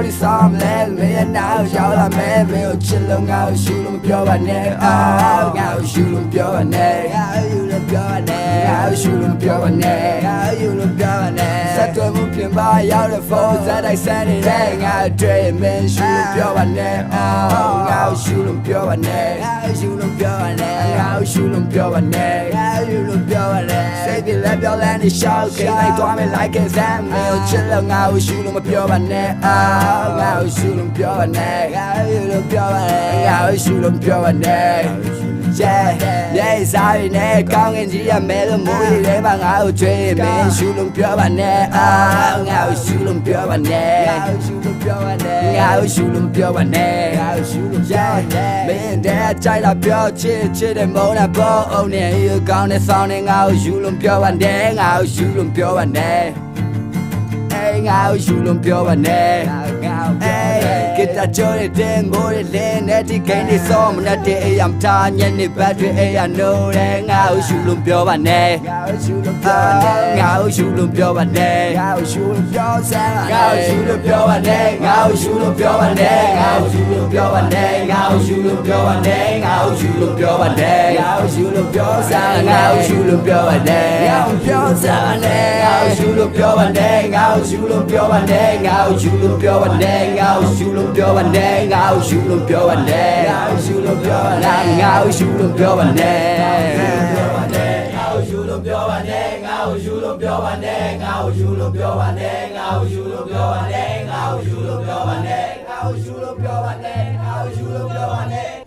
ဒီဆောင်လဲမင်းနောက်ရောက်လာမဲမင်းကိုချစ်လို့ငါ့ကိုရှူလို့မပြောပါနဲ့ငါ့ကိုရှူလို့ပြောပါနဲ့ငါ့ကိုရှူလို့ပြောပါနဲ့ငါ့ကိုရှူလို့ပြောပါနဲ့ငါ့ကိုရှူလို့ပြောပါနဲ့ဆက်သွယ်မှုပြင်ပါရောက်တဲ့ဖုန်းစတိုက်ဆန်းနေတဲ့ငါ့တွေ့မင်းရှူလို့ပြောပါနဲ့ငါ့ကိုရှူလို့ပြောပါနဲ့ငါ့ကိုရှူလို့ပြောပါနဲ့ငါ့ကိုရှူလို့ပြောပါနဲ့ငါ့ကိုရှူလို့ပြောပါနဲ့စိတ်ပြလက်ပြောလန်းနေရှောက်ခိလိုက်သွားမယ် like a zam မင်းကိုချစ်လို့ငါ့ကိုရှူလို့မပြောပါနဲ့ငါ့ကိုရှူလို့ပြောပါနဲ့ငါ့ကိုရှူလို့ပြောပါနဲ့ငါ့ကိုရှူလို့ပြောပါနဲ့ yeah sorry နဲ့ကောင်းငင်ကြီးရမဲလို့မိုးလေးထဲမှာငါ့ကိုချွေးမင်းရှူလို့ပြောပါနဲ့ငါ့ကိုရှူလို့ပြောပါနဲ့ငါ့ကိုရှူလို့ပြောပါနဲ့ငါ့ကိုရှူလို့ပြောပါနဲ့ငါ့ကိုရှူလို့ပြောပါနဲ့မင်းတဲ့ကြိုက်လာပြောချစ်တဲ့မုန်းတာပေါ်အောင်နေရကောင်းတဲ့ဆောင်းနဲ့ငါ့ကိုရှူလို့ပြောပါနဲ့ငါ့ကိုရှူလို့ပြောပါနဲ့ငါ့ကိုရှူလို့ပြောပါနဲ့ကစ်တာကြော်တဲ့မိုးလေးနဲ့ဒီကိန်းလေးစောမနဲ့တဲ့အယံထားညနေပတ်တွေအယံနိုးတဲ့ငါ့ကိုရှူလို့ပြောပါနဲ့ငါ့ကိုရှူလို့ပြောပါနဲ့ငါ့ကိုရှူလို့ပြောပါနဲ့ငါ့ကိုရှူလို့ပြောစမ်းငါ့ကိုရှူလို့ပြောပါနဲ့ငါ့ကိုရှူလို့ပြောပါနဲ့ငါ့ကိုရှူလို့ပြောပါနဲ့ငါ့ကိုရှူလို့ပြောပါနဲ့ငါ့ကိုရှူလို့ပြောပါနဲ့ငါ့ကိုရှူလို့ပြောစမ်းငါ့ကိုရှူလို့ပြောပါနဲ့ငါ့ကိုပြောစမ်းနဲ့ငါ့ကိုရှူလို့ပြောပါနဲ့ငါ့ကိုရှူလို့ပြောပါနဲ့ငါ့ကိုရှူလို့ပြောပါနဲ့ငါ့ကိုရှူလို့ပြောပါနဲ့ငါ့ကိုရှူလို့ပြောပါနဲ့ငါ့ကိုရှူလို့ပြောပါနဲ့ငါ့ကိုရှူလို့ပြောပါနဲ့ငါ့ကိုရှူလို့ပြောပါနဲ့ငါ့ကိုရှူလို့ပြောပါနဲ့ငါ့ကိုရှူလို့ပြောပါနဲ့ငါ့ကိုရှူလို့ပြောပါနဲ့ငါ့ကိုရှူလို့ပြောပါနဲ့ငါ့ကိုရှူလို့ပြောပါနဲ့ငါ့ကိုရှူလို့ပြောပါနဲ့